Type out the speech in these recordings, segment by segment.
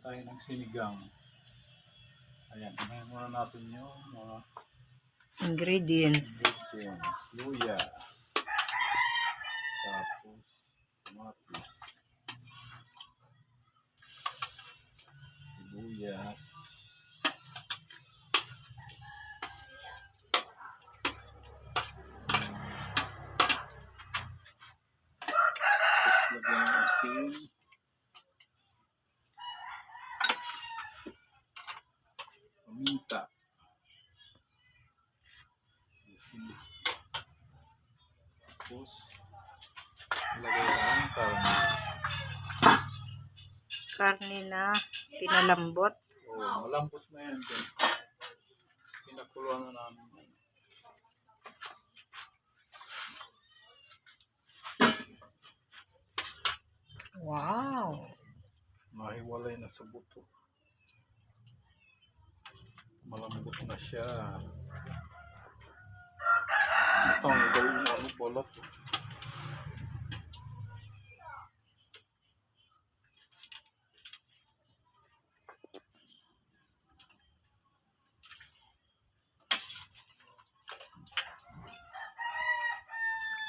tayo ng sinigang. Ayan, unahin muna natin yung mga ingredients. luya, tapos kamatis, sibuyas, tapos lagyan ng asin, paminta, tapos ilagay lang Karne na pinalambot. malambot na yan din. Pinakuluan na namin yan. Wow! Mahiwalay na sa buto. Malambot na siya. Ito ang gawin mo balat.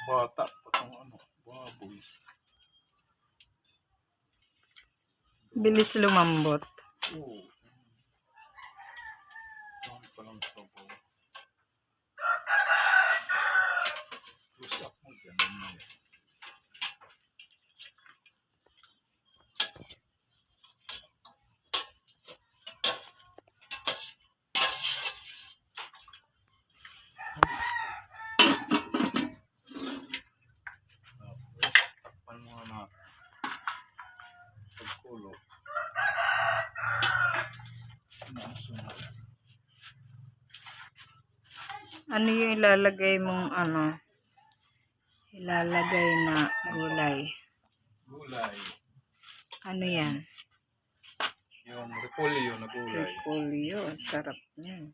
Bata pa itong baboy. Bilis lumambot. Oo. Ito pa lang sabaw. Close up mo dyan. Takpan mo na pagkulo. Ano yung ilalagay mong ilalagay na gulay? Gulay. Ano yan? Yung repolyo na gulay. Repolyo. Sarap niyan.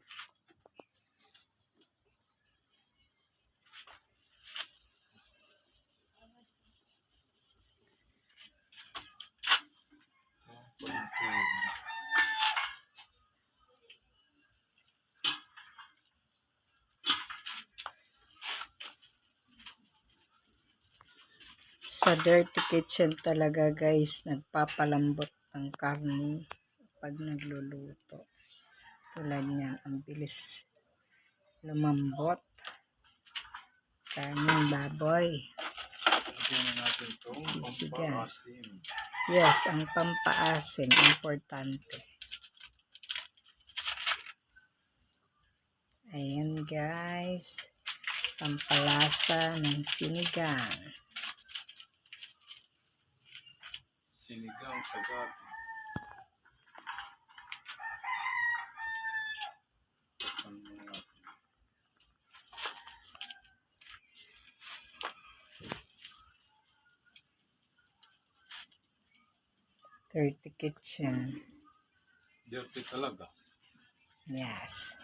Sa dirty kitchen talaga guys, nagpapalambot ng karne pag nagluluto. Tulad niyan, ang bilis lumambot. Karneng baboy. Lagyan na natin itong Sisigan. pampaasim. Yes, ang pampaasim, importante. Ayan guys, pampalasa ng sinigang. Sinigang sa gabi. Dirty kitchen. Dirty talaga. Yes.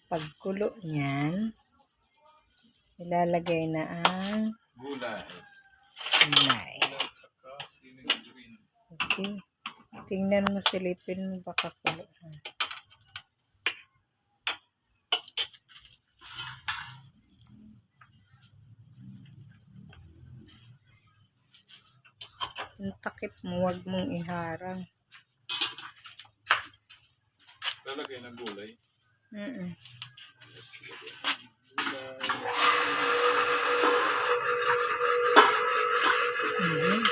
Pagkulo niyan, ilalagay na ang Gulay. gulay. Saka siling green. Okay. Tingnan mo, silipin mo, baka kulo. Ang takip mo, wag mong iharang. Lalagay ng gulay. Mm-mm. Mm-hmm.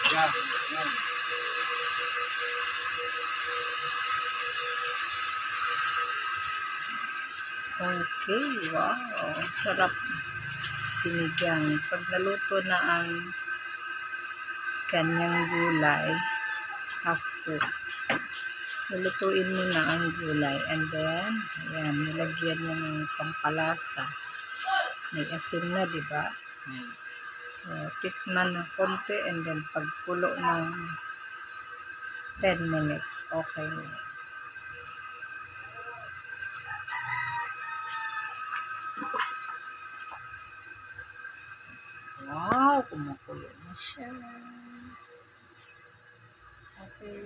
Yan. Yan. Okay, wow. Sarap. Sinigang. Pag naluto na ang kanyang gulay, half cook, lulutuin mo na ang gulay. And then, ayan, nilagyan mo ng pampalasa. May asin na, di ba? So, tikman ng konti and then pagkulo ng 10 minutes. Okay. Wow, kumukulo na siya. Okay.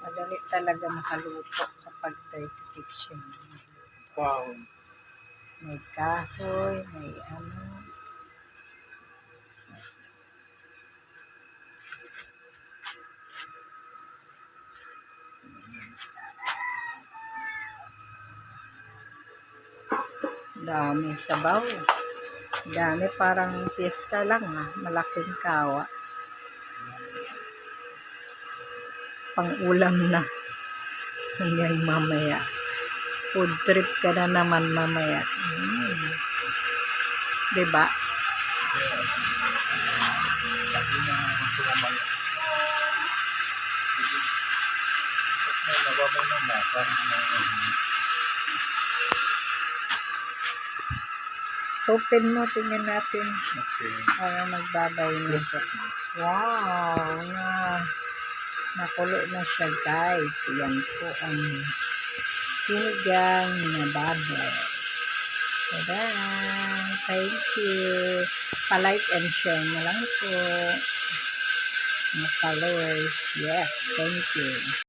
Madali talaga makaluto kapag dirty kitchen. Kahoy. May kahoy, may ano. So, dami sabaw. Dami, parang piyesta lang malaking kawa. Pang-ulam na. Hanggang mamaya. Food trip ka na naman mamaya. Diba? Yes. Laki na gusto mamaya. Tapos may nababay na na. Parang Open mo, tingnan natin. okay. Parang nagbabay na siya. Wow! Nakulo na siya, guys. Yan po ang sinigang na baboy. Tada! Thank you. Pa-like and share na lang po. Mga followers. Yes, thank you.